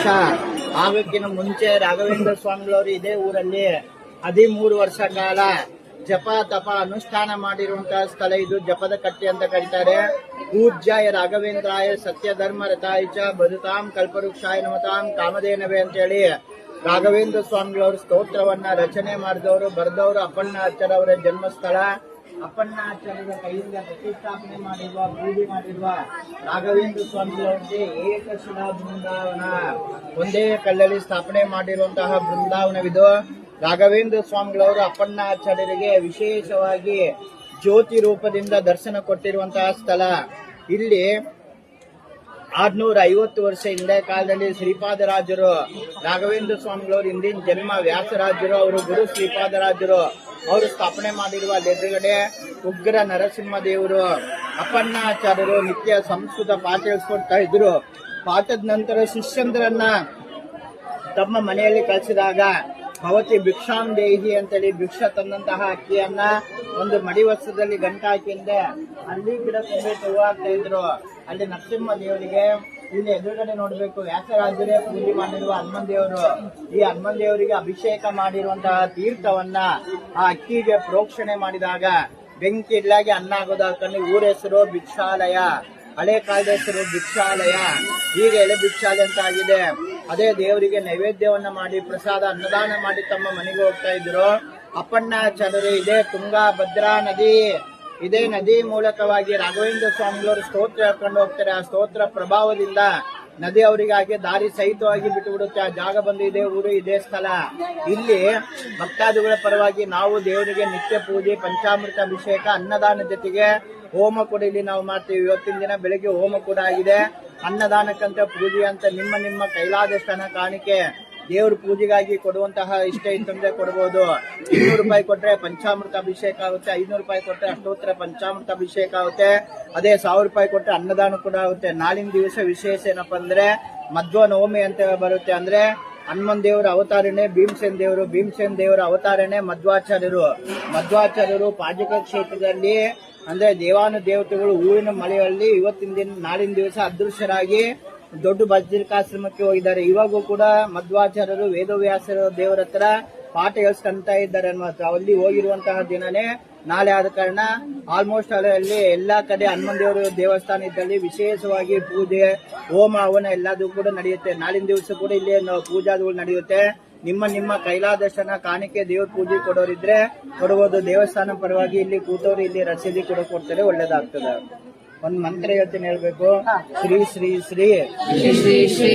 ವರ್ಷ ಆಗಕ್ಕಿಂತ ಮುಂಚೆ ರಾಘವೇಂದ್ರ ಸ್ವಾಮಿಗಳವರು ಇದೇ ಊರಲ್ಲಿ 13 ವರ್ಷ ಕಾಲ ಜಪ ತಪ ಅನುಷ್ಠಾನ ಮಾಡಿರುವಂತಹ ಸ್ಥಳ ಇದು. ಜಪದ ಕಟ್ಟೆ ಅಂತ ಕರೀತಾರೆ. ಪೂಜ್ಯಾಯ ರಾಘವೇಂದ್ರಾಯ ಸತ್ಯ ಧರ್ಮ ರಥಾಯ ಚ ಬದುತಾಂ ಕಲ್ಪವೃಕ್ಷಾಯ ನಮತಾಂ ಕಾಮಧೇನವೇ ಅಂತ ಹೇಳಿ ರಾಘವೇಂದ್ರ ಸ್ವಾಮಿಗಳವರು ಸ್ತೋತ್ರವನ್ನ ರಚನೆ ಮಾಡಿದವರು, ಬರೆದವರು ಅಪ್ಪಣ್ಣಾಚಾರ್ಯ ಅವರ ಜನ್ಮಸ್ಥಳ. ಅಪ್ಪಣ್ಣಾಚಾರ್ಯರ ಕೈಯಿಂದ ಪ್ರತಿಷ್ಠಾಪನೆ ಮಾಡಿರುವ, ಪೂಜೆ ಮಾಡಿರುವ ರಾಘವೇಂದ್ರ ಸ್ವಾಮಿಗಳವರಿಗೆ ಏಕಶಿಲಾ ಬೃಂದಾವನ, ಒಂದೇ ಕಲ್ಲಲ್ಲಿ ಸ್ಥಾಪನೆ ಮಾಡಿರುವಂತಹ ಬೃಂದಾವನವಿದು. ರಾಘವೇಂದ್ರ ಸ್ವಾಮಿಗಳವರು ಅಪ್ಪಣ್ಣಾಚಾರ್ಯರಿಗೆ ವಿಶೇಷವಾಗಿ ಜ್ಯೋತಿ ರೂಪದಿಂದ ದರ್ಶನ ಕೊಟ್ಟಿರುವಂತಹ ಸ್ಥಳ. ಇಲ್ಲಿ 650 ವರ್ಷ ಹಿಂದೆ ಕಾಲದಲ್ಲಿ ಶ್ರೀಪಾದರಾಜರು, ರಾಘವೇಂದ್ರ ಸ್ವಾಮಿಗಳವರು ಹಿಂದಿನ ಜನ್ಮ ವ್ಯಾಸರಾಜರು, ಅವರು ಗುರು ಶ್ರೀಪಾದರಾಜರು ಅವರು ಸ್ಥಾಪನೆ ಮಾಡಿರುವ ಎದುರುಗಡೆ ಉಗ್ರ ನರಸಿಂಹ ದೇವರು. ಅಪ್ಪಣ್ಣಾಚಾರ್ಯರು ನಿತ್ಯ ಸಂಸ್ಕೃತ ಪಾಠ ಹೇಳಿಸ್ಕೊಡ್ತಾ ಇದ್ರು. ಪಾಠದ ನಂತರ ಶಿಷ್ಯಂದ್ರನ್ನ ತಮ್ಮ ಮನೆಯಲ್ಲಿ ಕಳಿಸಿದಾಗ ಭವತಿ ಭಿಕ್ಷಾಂ ದೇಹಿ ಅಂತೇಳಿ ಭಿಕ್ಷ ತಂದಂತಹ ಅಕ್ಕಿಯನ್ನ ಒಂದು ಮಡಿ ವಸ್ತ್ರದಲ್ಲಿ ಗಂಟು ಹಾಕಿಂದೆ ಅಲ್ಲಿ ಗಿಡ ತುಂಬಿಟ್ಟು ಹೂ ಹಾಕ್ತಾ ಇದ್ರು. ಅಲ್ಲಿ ನರಸಿಂಹ ದೇವರಿಗೆ ಇಲ್ಲಿ ಎದುರುಗಡೆ ನೋಡ್ಬೇಕು, ವ್ಯಾಸರಾಜರೇ ಪೂಜೆ ಮಾಡಿರುವ ಹನುಮನ್ ದೇವರು. ಈ ಹನುಮನ್ ದೇವರಿಗೆ ಅಭಿಷೇಕ ಮಾಡಿರುವಂತಹ ತೀರ್ಥವನ್ನ ಆ ಅಕ್ಕಿಗೆ ಪ್ರೋಕ್ಷಣೆ ಮಾಡಿದಾಗ ಬೆಂಕಿ ಇಡ್ಲಾಗಿ ಅನ್ನ ಆಗೋದು. ಹಾಕೊಂಡು ಊರ ಹೆಸರು ಭಿಕ್ಷಾಲಯ, ಹಳೆ ಕಾಲದ ಹೆಸರು ಭಿಕ್ಷಾಲಯ, ಈಗ ಎಲೆ ಭಿಕ್ಷಾಲಯ ಅಂತ ಆಗಿದೆ. ಅದೇ ದೇವರಿಗೆ ನೈವೇದ್ಯವನ್ನ ಮಾಡಿ ಪ್ರಸಾದ ಅನ್ನದಾನ ಮಾಡಿ ತಮ್ಮ ಮನೆಗೆ ಹೋಗ್ತಾ ಇದ್ರು. ಅಪ್ಪಣ್ಣಾಚಾರ್ಯರು ಇದೇ ತುಂಗಾ ಭದ್ರಾ ನದಿ, ಇದೇ ನದಿ ಮೂಲಕವಾಗಿ ರಾಘವೇಂದ್ರ ಸ್ವಾಮಿಗಳವರು ಸ್ತೋತ್ರ ಹೇಳ್ಕೊಂಡು ಹೋಗ್ತಾರೆ. ಆ ಸ್ತೋತ್ರ ಪ್ರಭಾವದಿಂದ ನದಿ ಅವರಿಗಾಗಿ ದಾರಿ ಸಹಿತವಾಗಿ ಬಿಟ್ಟು ಬಿಡುತ್ತೆ. ಆ ಜಾಗ ಬಂದು ಇದೇ ಊರು, ಇದೇ ಸ್ಥಳ. ಇಲ್ಲಿ ಭಕ್ತಾದಿಗಳ ಪರವಾಗಿ ನಾವು ದೇವರಿಗೆ ನಿತ್ಯ ಪೂಜೆ, ಪಂಚಾಮೃತ ಅಭಿಷೇಕ, ಅನ್ನದಾನ ಜೊತೆಗೆ ಹೋಮ ಕೂಡ ಇಲ್ಲಿ ನಾವು ಮಾಡ್ತೀವಿ. ಇವತ್ತಿನ ದಿನ ಬೆಳಿಗ್ಗೆ ಹೋಮ ಕೂಡ ಆಗಿದೆ. ಅನ್ನದಾನಕ್ಕಂತ ಪೂಜೆ ಅಂತ ನಿಮ್ಮ ಕೈಲಾದಷ್ಟು ಹಣ ಕಾಣಿಕೆ ದೇವ್ರ ಪೂಜೆಗಾಗಿ ಕೊಡುವಂತಹ ಇಷ್ಟ ಇತ್ತಂದ್ರೆ ಕೊಡಬಹುದು. 200 ರೂಪಾಯಿ ಕೊಟ್ರೆ ಪಂಚಾಮೃತ ಅಭಿಷೇಕ ಆಗುತ್ತೆ, 500 ರೂಪಾಯಿ ಕೊಟ್ರೆ ಅಷ್ಟೋತ್ತರ ಪಂಚಾಮೃತ ಅಭಿಷೇಕ ಆಗುತ್ತೆ, ಅದೇ 1000 ರೂಪಾಯಿ ಕೊಟ್ರೆ ಅನ್ನದಾನ ಕೂಡ ಆಗುತ್ತೆ. ನಾಳಿನ ದಿವಸ ವಿಶೇಷ ಏನಪ್ಪಾ ಅಂದ್ರೆ ಮಧ್ವ ನವಮಿ ಅಂತ ಬರುತ್ತೆ. ಅಂದ್ರೆ ಹನುಮನ್ ದೇವರ ಅವತಾರನೇ ಭೀಮಸೇನ್ ದೇವರು, ಭೀಮಸೇನ್ ದೇವರ ಅವತಾರನೇ ಮಧ್ವಾಚಾರ್ಯರು. ಮಧ್ವಾಚಾರ್ಯರು ಪಾಜಕ ಕ್ಷೇತ್ರದಲ್ಲಿ ಅಂದ್ರೆ ದೇವಾನು ದೇವತೆಗಳು ಹೂವಿನ ಮಳೆಯಲ್ಲಿ ಇವತ್ತಿನ ದಿನ ನಾಳಿನ ದಿವಸ ಅದೃಶ್ಯರಾಗಿ ದೊಡ್ಡ ಬಜ್ರಿಕಾಶ್ರಮಕ್ಕೆ ಹೋಗಿದ್ದಾರೆ. ಇವಾಗೂ ಕೂಡ ಮಧ್ವಾಚಾರ್ಯರು ವೇದವ್ಯಾಸರ ದೇವರ ಹತ್ರ ಪಾಠ ಹೇಳಿಸ್ಕೊಂತ ಇದ್ದಾರೆ ಅನ್ನೋದು. ಅಲ್ಲಿ ಹೋಗಿರುವಂತಹ ದಿನನೇ ನಾಳೆ ಆದ ಕಾರಣ ಆಲ್ಮೋಸ್ಟ್ ಅಲ್ಲಿ ಎಲ್ಲಾ ಕಡೆ ಹನುಮನ್ ದೇವರ ದೇವಸ್ಥಾನ ಇದ್ದಲ್ಲಿ ವಿಶೇಷವಾಗಿ ಪೂಜೆ, ಹೋಮ, ಹವನ ಎಲ್ಲದೂ ಕೂಡ ನಡೆಯುತ್ತೆ. ನಾಳಿನ ದಿವಸ ಕೂಡ ಇಲ್ಲಿ ಪೂಜಾದಿಗಳು ನಡೆಯುತ್ತೆ. ನಿಮ್ಮ ಕೈಲಾದಷ್ಟನ್ನ ಕಾಣಿಕೆ ದೇವ್ರ ಪೂಜೆ ಕೊಡೋರಿದ್ರೆ ಕೊಡಬಹುದು. ದೇವಸ್ಥಾನ ಪರವಾಗಿ ಇಲ್ಲಿ ಕೂತವ್ರು ಇಲ್ಲಿ ರಸೀದಿ ಕೂಡ ಕೊಡ್ತಾರೆ, ಒಳ್ಳೇದಾಗ್ತದೆ. ಒಂದ್ ಮಂತ್ರ ಹೇಳ್ತೀನಿ ಹೇಳ್ಬೇಕು. ಶ್ರೀ ಶ್ರೀ ಶ್ರೀ ಶ್ರೀ ಶ್ರೀ